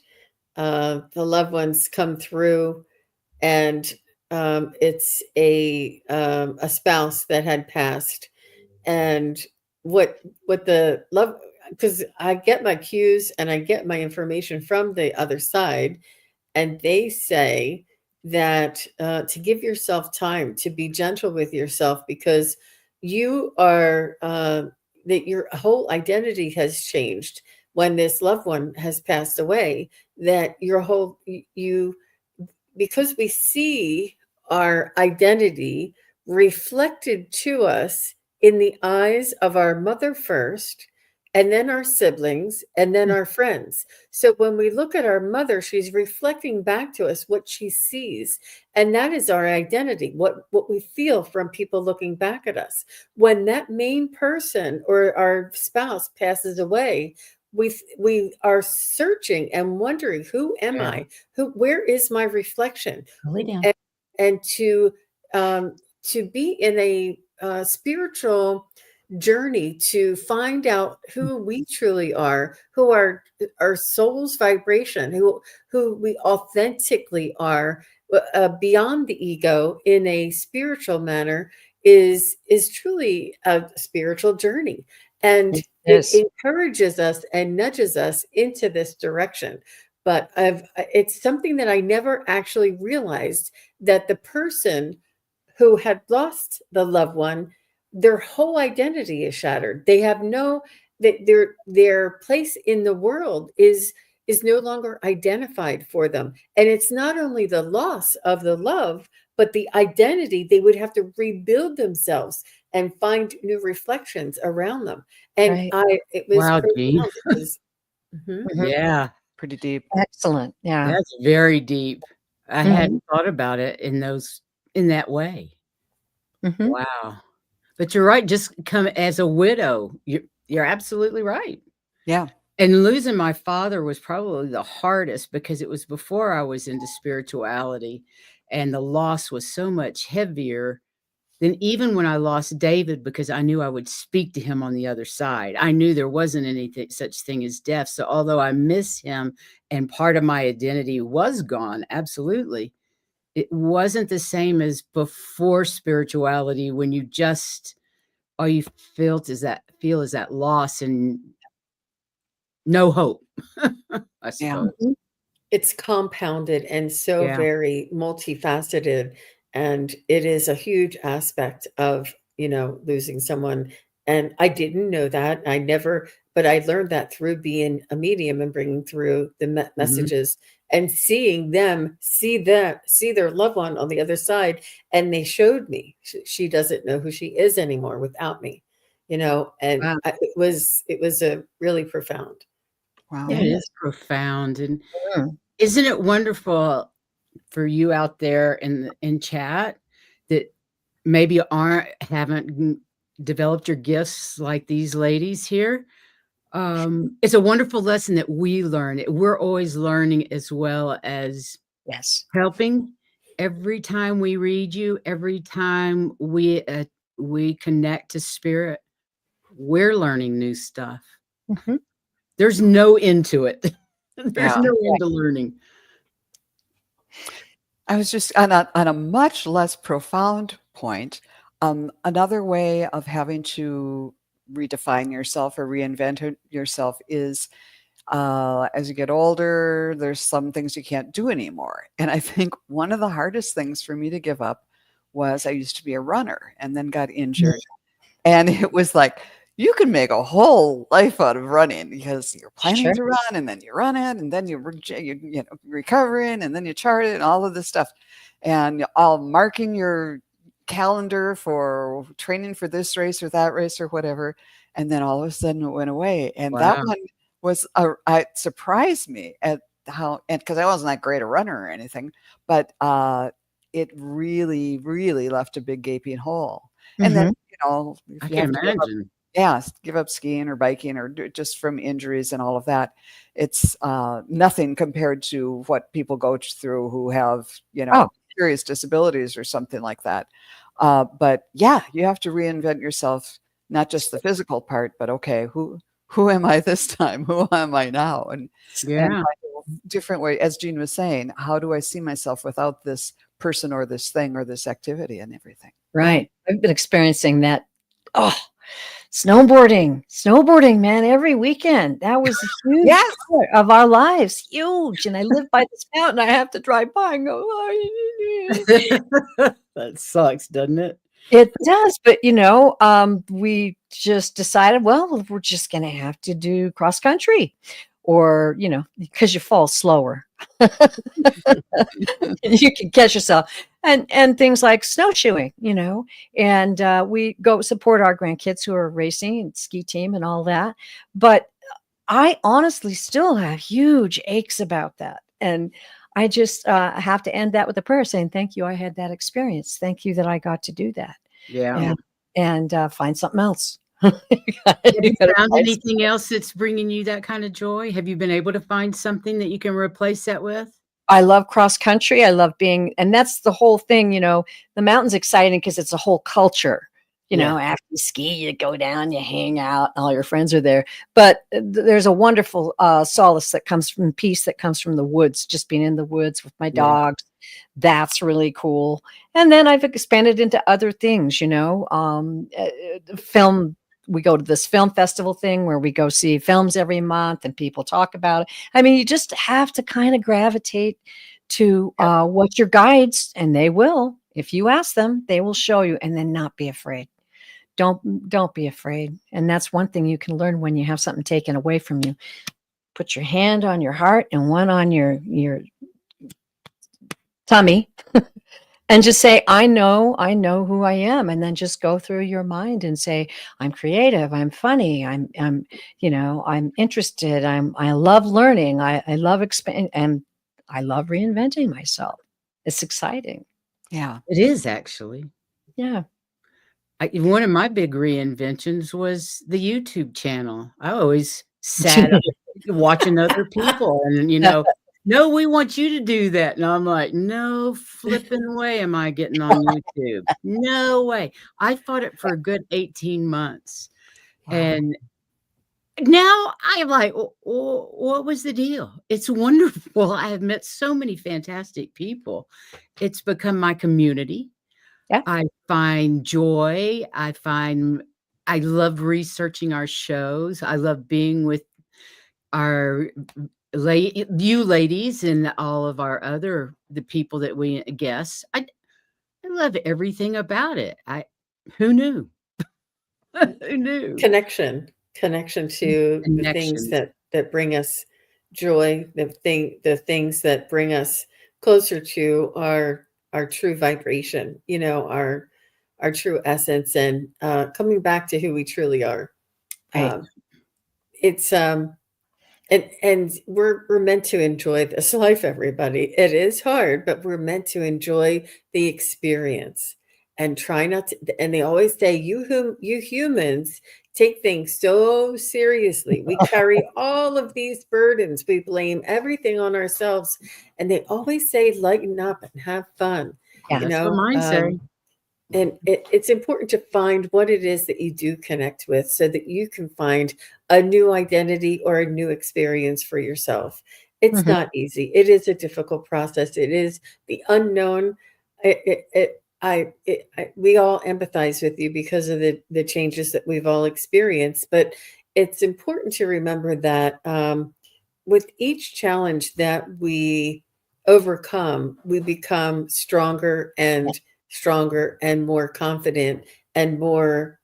the loved ones come through, and it's a spouse that had passed, and what the love, because I get my cues and I get my information from the other side, and they say that to give yourself time to be gentle with yourself, because you are that your whole identity has changed when this loved one has passed away, that your whole you, because we see our identity reflected to us in the eyes of our mother first, and then our siblings, and then our friends. So when we look at our mother, she's reflecting back to us what she sees, and that is our identity, what we feel from people looking back at us. When that main person or our spouse passes away, we are searching and wondering, who am Yeah. I? Where is my reflection? Lay down. And to be in a spiritual journey to find out who we truly are, who are our soul's vibration, who we authentically are, beyond the ego in a spiritual manner, is truly a spiritual journey, and it Yes. encourages us and nudges us into this direction. But it's something that I never actually realized, that the person who had lost the loved one, their whole identity is shattered. They have no, that their place in the world is no longer identified for them. And it's not only the loss of the love, but the identity. They would have to rebuild themselves and find new reflections around them. And Right. it was Wow, Gene. profound. It was, mhm. Mhm. Yeah, Pretty deep. Excellent. Yeah. that's very deep. I Mhm. hadn't thought about it in that way. Mhm. Wow. But you're right, just come as a widow. You're absolutely right. Yeah. And losing my father was probably the hardest because it was before I was into spirituality, and the loss was so much heavier than even when I lost David, because I knew I would speak to him on the other side. I knew there wasn't anything such thing as death. So although I miss him and part of my identity was gone, absolutely, it wasn't the same as before spirituality when you just all you feel is that loss and no hope, I Yeah. suppose. Mhm. It's compounded and so Yeah. very multifaceted, and it is a huge aspect of, losing someone, and I didn't know that. I never, but I learned that through being a medium and bringing through the Mhm. messages and seeing them see their loved one on the other side, and they showed me she doesn't know who she is anymore without me, and Wow. it was a really profound. Yeah, Wow. it Yeah. is profound, and Mm. isn't it wonderful for you out there in chat that maybe haven't developed your gifts like these ladies here? It's a wonderful lesson that we learn. We're always learning as well as Yes. helping. Every time we read you, every time we connect to spirit, we're learning new stuff. Mhm. There's no end to it. There's Yeah. no end to learning. I was just on a much less profound point. Another way of having to redefine yourself or yourself is as you get older, there's some things you can't do anymore. And I think one of the hardest things for me to give up was I used to be a runner and then got Mhm. injured. And it was like, you can make a whole life out of running because you're planning Sure. to run and then you run it and then recovering and then you chart it and all of this stuff. And all marking your calendar for training for this race or that race or whatever. And then all of a sudden it went away. And that Wow. one was, it surprised me at how, and because I wasn't that great a runner or anything, but it really, really left a big gaping hole. And then Mhm. I if you can have to imagine. give up skiing or biking or just from injuries and all of that, it's nothing compared to what people go through who have, Oh, serious disabilities or something like that. But yeah, you have to reinvent yourself, not just the physical part, but okay, who am I this time? Who am I now? And Yeah. find a different way, as Jean was saying, how do I see myself without this person or this thing or this activity and everything? Right. I've been experiencing that. Oh, snowboarding, man, every weekend. That was a huge Yes. part of our lives, huge. And I live by this mountain. I have to drive by and go, "Oh." That sucks, doesn't it? It does, but we just decided, well, we're just going to have to do cross country, or because you fall slower, you can catch yourself, and things like snowshoeing, and we go support our grandkids who are racing and ski team and all that. But I honestly still have huge aches about that, and I just have to end that with a prayer saying, thank you, I had that experience. Thank you that I got to do that. Yeah. And find something else. Have you found anything else that's bringing you that kind of joy? Have you been able to find something that you can replace that with? I love cross country. I love and that's the whole thing, the mountain's exciting because it's a whole culture. Yeah. After you ski, you go down, you hang out, all your friends are there. But there's a wonderful solace that comes from peace that comes from the woods, just being in the woods with my dogs. That's really cool. And then I've expanded into other things, film. We go to this film festival thing where we go see films every month and people talk about it. I mean, you just have to kind of gravitate to what your guides, and they will, if you ask them, they will show you, and then not be afraid. Don't be afraid. And that's one thing you can learn when you have something taken away from you. Put your hand on your heart and one on your tummy and just say, I know who I am. And then just go through your mind and say, I'm creative. I'm funny. I'm interested. I love learning. I love expanding, and I love reinventing myself. It's exciting. Yeah. It is actually. Yeah. One of my big reinventions was the YouTube channel. I always sat up watching other people and, no, we want you to do that. And I'm like, no flipping way am I getting on YouTube. No way. I fought it for a good 18 months. Wow. And now I'm like, what was the deal? It's wonderful. I have met so many fantastic people. It's become my community. Yeah. I find joy. I love researching our shows. I love being with you ladies and all of the people that we guests. I love everything about it. Who knew? Who knew? Connection to the things Connections. that bring us joy, the things that bring us closer to our true vibration, our true essence, and coming back to who we truly are. Right. It's and we're meant to enjoy this life, everybody. It is hard, but we're meant to enjoy the experience and try not to. And they always say, you humans take things so seriously. We carry all of these burdens. We blame everything on ourselves. And they always say, lighten up and have fun. Yeah. That's what mine say. And it's important to find what it is that you do connect with so that you can find a new identity or a new experience for yourself. It's not easy. It is a difficult process. It is the unknown. We all empathize with you because of the changes that we've all experienced. But it's important to remember that with each challenge that we overcome, we become stronger and more confident and more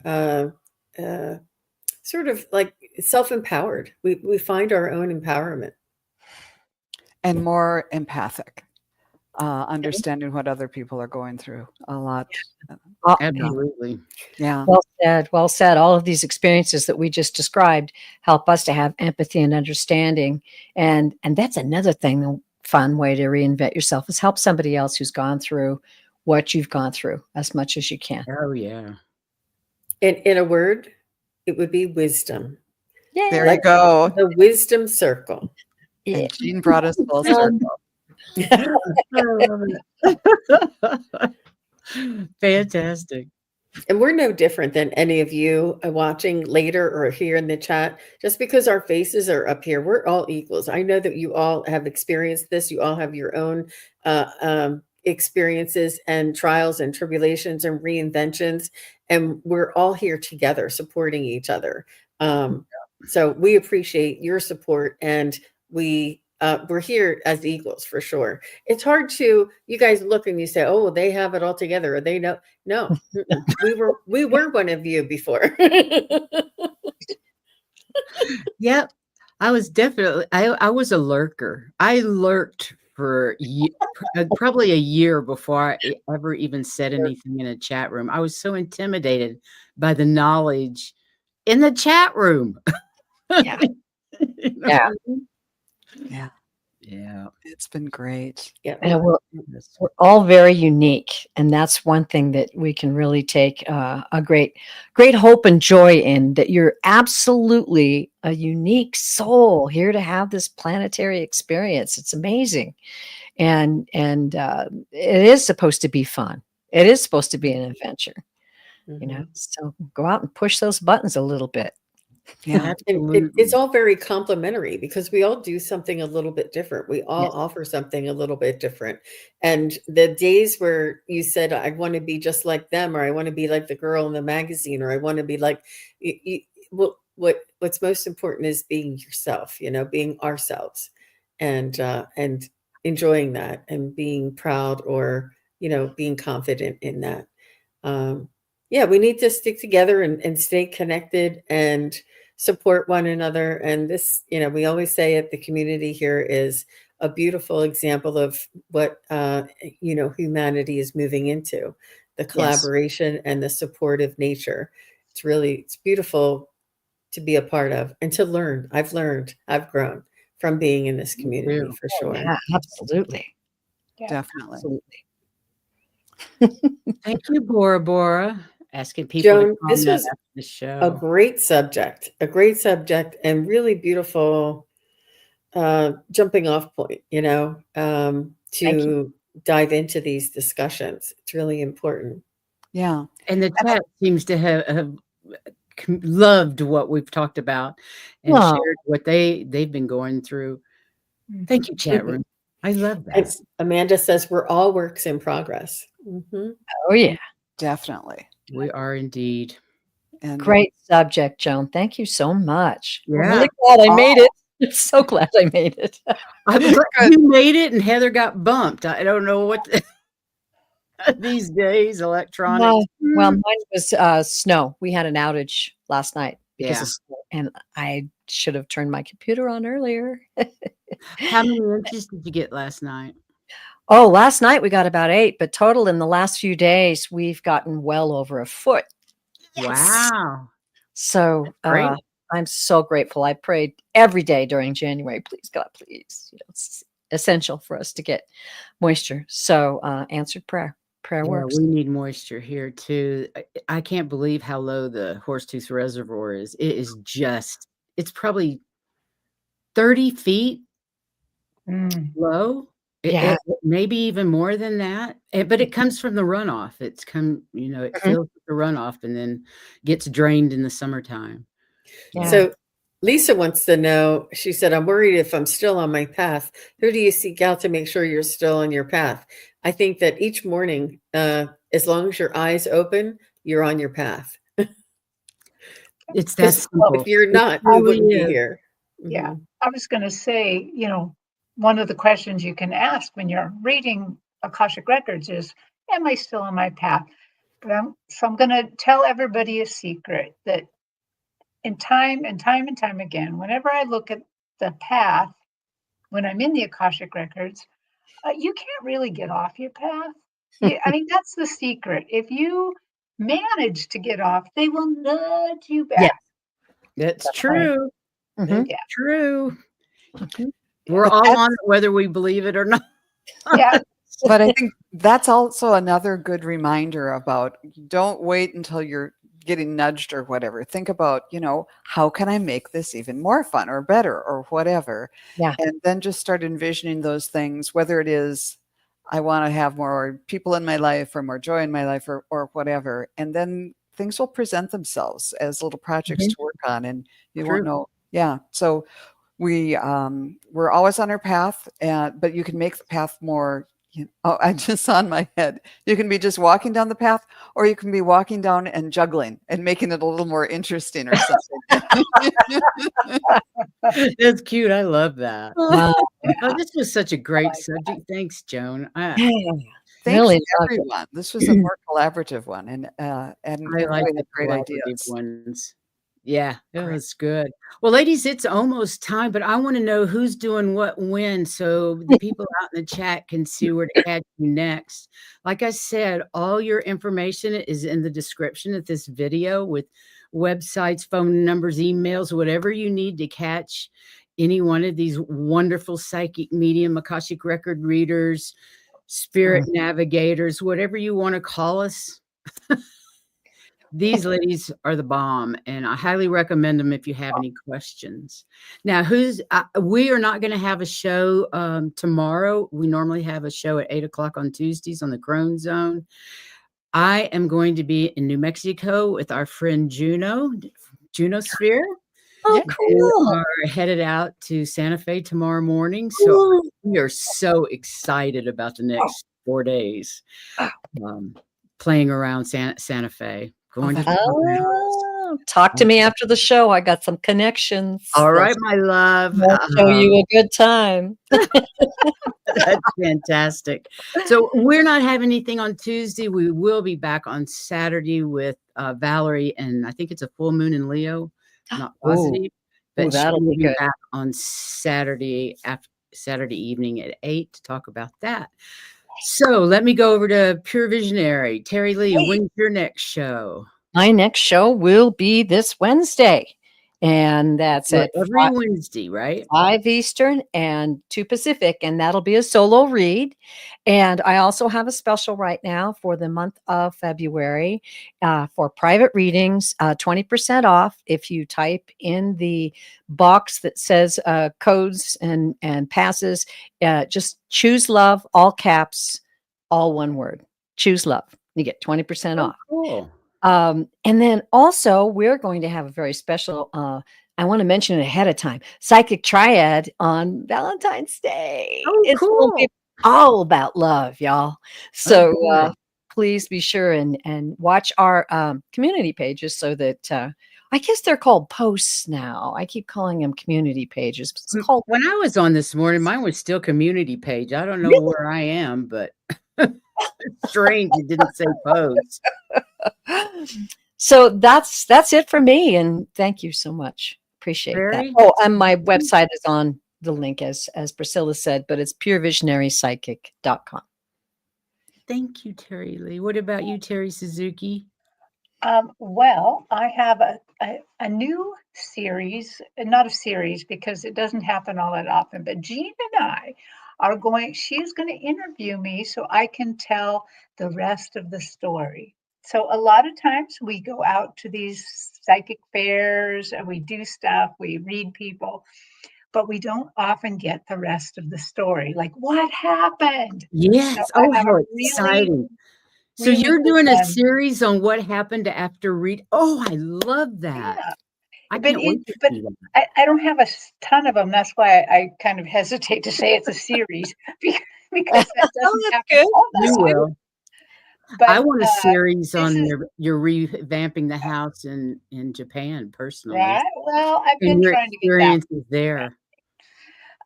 sort of like self-empowered. We find our own empowerment. And more empathic, understanding what other people are going through a lot. Absolutely. Yeah. Well said. All of these experiences that we just described help us to have empathy and understanding. And that's another thing, a fun way to reinvent yourself is help somebody else who's gone through what you've gone through as much as you can. Oh, yeah. In a word, it would be wisdom. Yeah. There you go. The wisdom circle. Yeah. And Jean brought us full circle. I love it. Fantastic. And we're no different than any of you watching later or here in the chat. Just because our faces are up here, we're all equals. I know that you all have experienced this. You all have your own experiences and trials and tribulations and reinventions. And we're all here together supporting each other. So we appreciate your support, and we're here as equals for sure. It's hard to, you guys look and you say, oh, they have it all together, or they know. No, we were one of you before. Yep. I was definitely I was a lurker. I lurked for probably a year before I ever even said anything in a chat room. I was so intimidated by the knowledge in the chat room. Yeah. You know Yeah. what I mean? Yeah. Yeah. It's been great. Yeah. And we're all very unique, and that's one thing that we can really take a great hope and joy in, that you're absolutely a unique soul here to have this planetary experience. It's amazing. And it is supposed to be fun. It is supposed to be an adventure, so go out and push those buttons a little bit. Yeah. And Absolutely. it's all very complementary because we all do something a little bit different. We all Yes. offer something a little bit different. And the days where you said, I want to be just like them, or I want to be like the girl in the magazine, or I want to be like, what's most important is being yourself, being ourselves, and enjoying that, and being proud, or, being confident in that. Yeah, we need to stick together and stay connected and support one another. And this, we always say it, the community here is a beautiful example of what, humanity is moving into, the collaboration and the support of nature. It's beautiful to be a part of and to learn. I've grown from being in this community for Oh, sure. yeah, absolutely. Yeah. Definitely. Absolutely. Thank you, Bora Bora, asking people to Joan, this comment was after the a show. great subject, and really beautiful jumping off point, Thank you. to dive into these discussions. It's really important. Yeah. And the chat seems to have loved what we've talked about and Oh, shared what they've been going through. Thank you, chat room. I love that. And Amanda says we're all works in progress. Mhm. oh yeah. Definitely. We are indeed. And Great subject, Joan. Thank you so much. I'm Yeah. really glad I made it. I'm so glad I made it. I'm glad you made it and Heather got bumped. I don't know what these days, electronics. Well, mine was snow. We had an outage last night because Yeah. of snow, and I should have turned my computer on earlier. How many inches did you get last night? Oh, last night we got about 8, but total in the last few days, we've gotten well over a foot. Wow. So Great. I'm so grateful. I prayed every day during January, please, God, please. It's essential for us to get moisture. So answered prayer. Prayer Yeah, works. we need moisture here too. I can't believe how low the Horsetooth Reservoir is. It's probably 30 feet low. Yeah. Maybe even more than that. But it comes from the runoff. It Mhm. fills with the runoff and then gets drained in the summertime. Yeah. So Lisa wants to know, she said, I'm worried if I'm still on my path. Who do you seek out to make sure you're still on your path? I think that each morning, as long as your eyes open, you're on your path. It's that Because simple. if you're It not, we really wouldn't be is. here. Yeah. Mhm. I was going to say, one of the questions you can ask when you're reading Akashic Records is, am I still on my path? So I'm going to tell everybody a secret that in time and time and time again, whenever I look at the path, when I'm in the Akashic Records, you can't really get off your path. I mean, that's the secret. If you manage to get off, they will nudge you back. Yeah. That's That's right. true. Mhm. It's true. Mhm. We're But all on that's- it, whether we believe it or not. Yeah. But I think that's also another good reminder about, don't wait until you're getting nudged or whatever. Think about, how can I make this even more fun or better or whatever? Yeah. And then just start envisioning those things, whether it is I want to have more people in my life or more joy in my life or whatever. And then things will present themselves as little projects Mhm. to work on and you won't True. know. Yeah. So we're always on our path, but you can make the path more. Oh, I just saw in my head. You can be just walking down the path, or you can be walking down and juggling and making it a little more interesting or something. That's cute. I love that. Wow. Oh, this was such a great like that. subject. Thanks, Joan. Yeah, Thanks really loved it. everyone. This was a more collaborative one, I and like boy, the had great collaborative ideas. ones. Yeah, it Great. was good. Well, ladies, it's almost time, but I wanna know who's doing what when so the people out in the chat can see where to catch you next. Like I said, all your information is in the description of this video with websites, phone numbers, emails, whatever you need to catch any one of these wonderful psychic medium, Akashic record readers, spirit navigators, whatever you wanna call us. These ladies are the bomb, and I highly recommend them if you have any questions. Now, we are not gonna have a show, tomorrow. We normally have a show at 8 o'clock on Tuesdays on the Crone Zone. I am going to be in New Mexico with our friend Juno Sphere. Oh, Yeah. We cool. are headed out to Santa Fe tomorrow morning, so Cool. we are so excited about the next 4 days, um, playing around Santa Fe, Oh, going to that's the haunted house. Oh, talk to me after the show. I got some connections. All right, my love. They'll show you a good time. That's fantastic. So we're not having anything on Tuesday. We will be back on Saturday with Valerie, and I think it's a full moon in Leo. Not Ooh, positive, ooh, but she that'll will be be good. back on Saturday after Saturday evening at 8 to talk about that. So let me go over to Pure Visionary. Terry Lee, Hey. when's your next show? My next show will be this Wednesday, and that's So at every Wednesday, right? 5 Eastern and 2 Pacific, and that'll be a solo read. And I also have a special right now for the month of February for private readings, 20% off if you type in the box that says codes and passes. Just choose love, all caps, all one word. Choose love. You get 20% Oh, off. cool. And then also, we're going to have a very special, I want to mention it ahead of time, Psychic Triad on Valentine's Day. Oh, It's going to be cool. all about love, y'all. Oh, So good. please be sure and watch our community pages so that I guess they're called posts now. I keep calling them community pages, but it's called When I was on this morning, mine was still community page. I don't know where I am, but it's strange it didn't say post. So that's it for me, and thank you so much. Appreciate that. Very Oh, and my website is on the link as Priscilla said, but it's purevisionarypsychic.com. thank you, Terry Lee. What about you, Terry Suzuki? Well, I have a new series, not a series because it doesn't happen all that often, but Jean and I she's going to interview me so I can tell the rest of the story. So a lot of times we go out to these psychic fairs and we do stuff, we read people, but we don't often get the rest of the story. Like what happened? So Yes. I Oh, have how a really, exciting. So really you're good doing a one. series on what happened after read. Oh, I love that. Yeah. I But can't wait to but see that. I don't have a ton of them. That's why I kind of hesitate to say it's a series because that Oh, doesn't that's happen good. all that You That's good. often. will. I But want a series this on is your revamping the house in Japan personally, right. Well, I've and been your trying to get that. experiences there.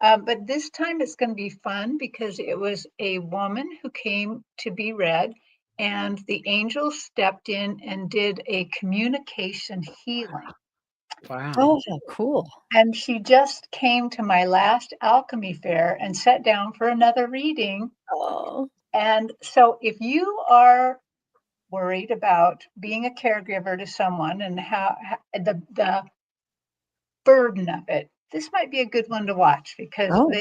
But this time it's going to be fun because it was a woman who came to be read, and the angels stepped in and did a communication healing. Wow. Oh, cool. And she just came to my last alchemy fair and sat down for another reading. Oh, And so if you are worried about being a caregiver to someone and how the burden of it, this might be a good one to watch because oh,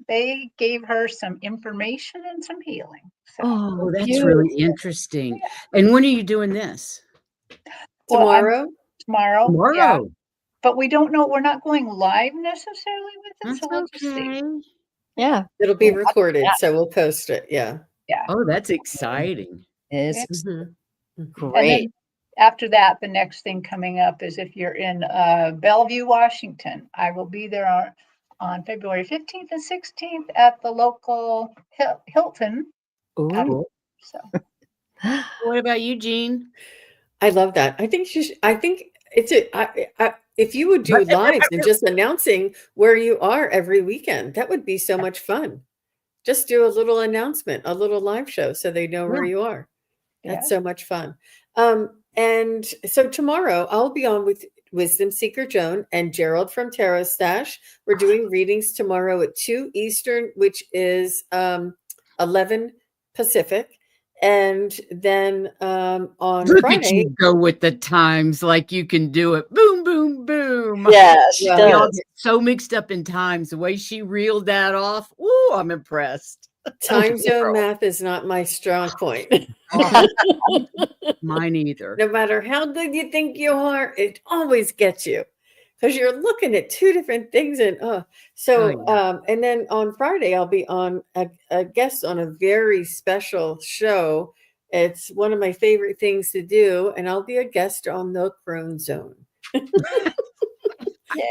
they gave her some information and some healing. So oh, Oh, that's really beautiful. interesting. yeah. And when are you doing this? Well, I'm Tomorrow? tomorrow, yeah. Tomorrow. But we don't know. We're not going live necessarily with it, That's so we'll just see. okay. Yeah. It'll be Well, recorded, that so we'll post it. Yeah. Yeah. Oh, that's exciting. is Yeah. Mhm. Mhm. And great. then after that, the next thing coming up is if you're in Bellevue, Washington, I will be there on February 15th and 16th at the local Hilton. Ooh. So What about you, Jean? I love that. I think I think it's if you would do lives and just announcing where you are every weekend, that would be so much fun. Just do a little announcement, a little live show so they know where Yeah. you are. yeah, That's so much fun. And so tomorrow I'll be on with Wisdom Seeker Joan and Gerald from Tarot Stash. We're doing readings tomorrow at 2 Eastern, which is 11 Pacific. And then on Look at Friday, you go with the times like you can do it. Boom, boom, boom. Yeah, she Well, We all does. get so mixed up in times. The way she reeled that off. Ooh, I'm impressed. time zone math is not my strong point. Oh, mine either. No matter how good you think you are, it always gets you because you're looking at two different things. And and then on Friday, I'll be on a guest on a very special show. It's one of my favorite things to do, and I'll be a guest on the Crone Zone.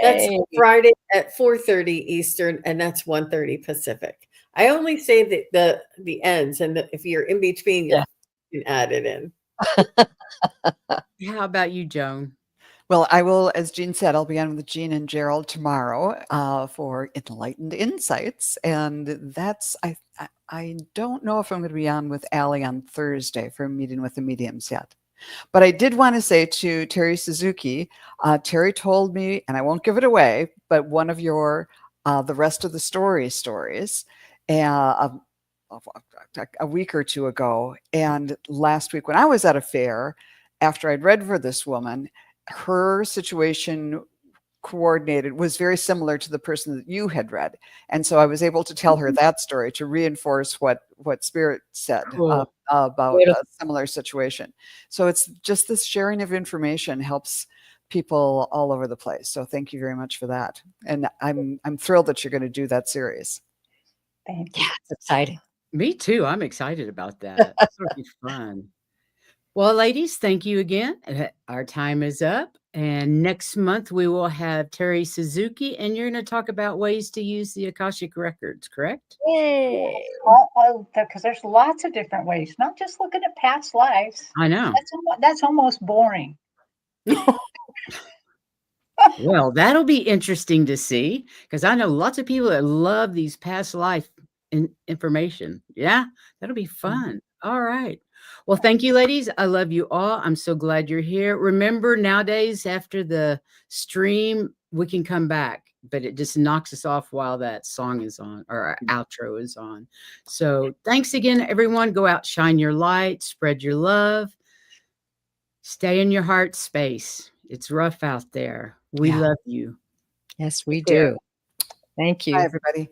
That's Yay. Friday at 4:30 Eastern, and that's 1:30 Pacific. I only say the ends, and if you're in between, Yeah. you can add it in. How about you, Joan? Well, I will, as Jean said, I'll be on with Jean and Gerald tomorrow for Enlightened Insights, and I don't know if I'm going to be on with Allie on Thursday for a meeting with the mediums yet. But I did want to say to Terry Suzuki, Terry told me, and I won't give it away, but one of your the rest of the stories a week or two ago, and last week when I was at a fair, after I'd read for this woman, her situation coordinated was very similar to the person that you had read, and so I was able to tell her that story to reinforce what Spirit said Cool. about a similar situation. So it's just this sharing of information helps people all over the place. So thank you very much for that, and I'm thrilled that you're going to do that series. thank you. Yeah, it's exciting. Me too. I'm excited about that. It'll be fun. Well, ladies, thank you again. Our time is up. And next month, we will have Terry Suzuki, and you're going to talk about ways to use the Akashic Records, correct? Yay. Because there's lots of different ways, not just looking at past lives. I know. That's almost boring. Well, that'll be interesting to see because I know lots of people that love these past life information. Yeah, that'll be fun. All right. Well, thank you, ladies. I love you all. I'm so glad you're here. Remember, nowadays, after the stream, we can come back, but it just knocks us off while that song is on or our outro is on. So thanks again, everyone. Go out, shine your light, spread your love, stay in your heart space. It's rough out there. We Yeah. love you. Yes, we Take care. do. Thank Bye, you. everybody.